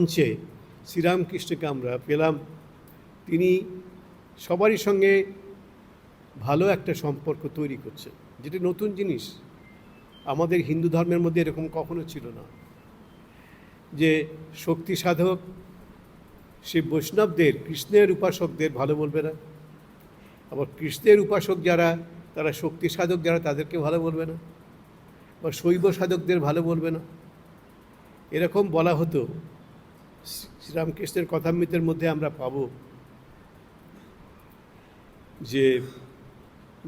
মঞ্চে শ্রীরামকৃষ্ণকে আমরা পেলাম। তিনি সবারই সঙ্গে ভালো একটা সম্পর্ক তৈরি করছেন, যেটা নতুন জিনিস। আমাদের হিন্দু ধর্মের মধ্যে এরকম কখনো ছিল না যে শক্তি সাধক সে বৈষ্ণবদের, কৃষ্ণের উপাসকদের ভালো বলবে না, আবার কৃষ্ণের উপাসক যারা, তারা শক্তি সাধক যারা, তাদেরকে ভালো বলবে না, বা শৈব সাধকদের ভালো বলবে না। এরকম বলা হতো। শ্রীরামকৃষ্ণের কথামৃতের মধ্যে আমরা পাব যে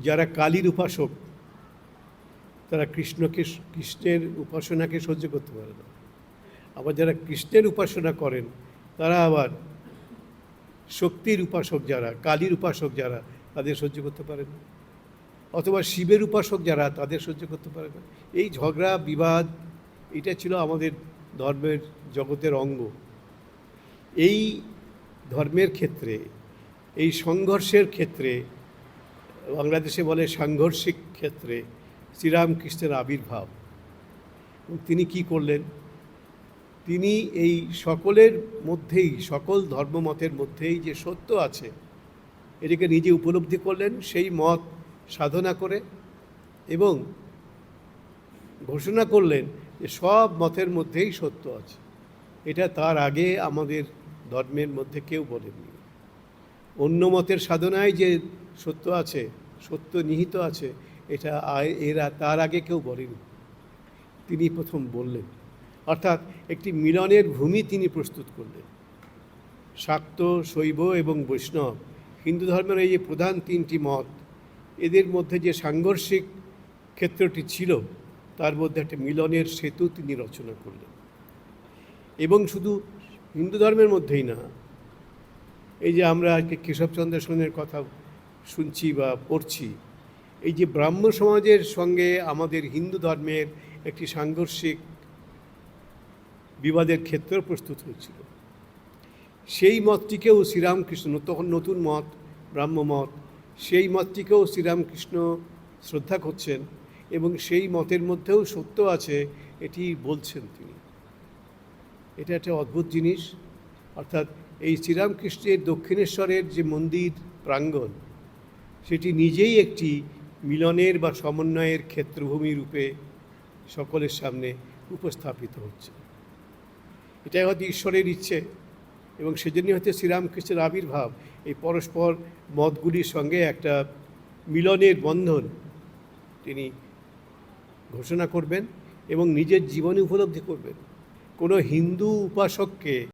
যারা কালীর উপাসক তারা কৃষ্ণের উপাসনাকে সহ্য করতে পারে না, আবার যারা কৃষ্ণের উপাসনা করেন তারা আবার শক্তির উপাসক যারা, কালীর উপাসক যারা, তাদের সহ্য করতে পারে না, অথবা শিবের উপাসক যারা, তাদের সহ্য করতে পারে না। এই ঝগড়া বিবাদ, এটা ছিল আমাদের ধর্মের জগতের অঙ্গ। এই ধর্মের ক্ষেত্রে, এই সংঘর্ষের ক্ষেত্রে, বাংলাদেশে বলে সাংঘর্ষিক ক্ষেত্রে শ্রীরামকৃষ্ণের আবির্ভাব। তিনি কি করলেন? তিনি এই সকলের মধ্যেই, সকল ধর্মমতের মধ্যেই যে সত্য আছে, এটাকে নিজে উপলব্ধি করলেন, সেই মত সাধনা করে, এবং ঘোষণা করলেন যে সব মতের মধ্যেই সত্য আছে। এটা তার আগে আমাদের ধর্মের মধ্যে কেউ বলেননি। অন্য মতের সাধনায় যে সত্য আছে, সত্য নিহিত আছে, এটা এরা তার আগে কেউ বলেনি, তিনি প্রথম বললেন। অর্থাৎ একটি মিলনের ভূমি তিনি প্রস্তুত করলেন। শাক্ত, শৈব এবং বৈষ্ণব, হিন্দু ধর্মের এই যে প্রধান তিনটি মত, এদের মধ্যে যে সাংঘর্ষিক ক্ষেত্রটি ছিল, তার মধ্যে একটা মিলনের সেতু তিনি রচনা করলেন। এবং শুধু হিন্দু ধর্মের মধ্যেই না, এই যে আমরা আজকে কেশবচন্দ্র সেনের কথা শুনছি বা পড়ছি, এই যে ব্রাহ্ম সমাজের সঙ্গে আমাদের হিন্দু ধর্মের একটি সাংঘর্ষিক বিবাদের ক্ষেত্র প্রস্তুত হয়েছিল, সেই মতটিকেও শ্রীরামকৃষ্ণ, তখন নতুন মত ব্রাহ্ম মত, সেই মতটিকেও শ্রীরামকৃষ্ণ শ্রদ্ধা করছেন, এবং সেই মতের মধ্যেও সত্য আছে এটি বলছেন তিনি। এটা একটা অদ্ভুত জিনিস। অর্থাৎ এই শ্রীরামকৃষ্ণের দক্ষিণেশ্বরের যে মন্দির প্রাঙ্গণ, সেটি নিজেই একটি মিলনের বা সমন্বয়ের ক্ষেত্রভূমি রূপে সকলের সামনে উপস্থাপিত হচ্ছে। এটাই হয়তো ঈশ্বরের ইচ্ছে, এবং সেজন্যই হয়তো শ্রীরামকৃষ্ণের আবির্ভাব। এই পরস্পর মতগুলির সঙ্গে একটা মিলনের বন্ধন তিনি ঘোষণা করবেন এবং নিজের জীবনে উপলব্ধি করবেন। কোনো হিন্দু উপাসককে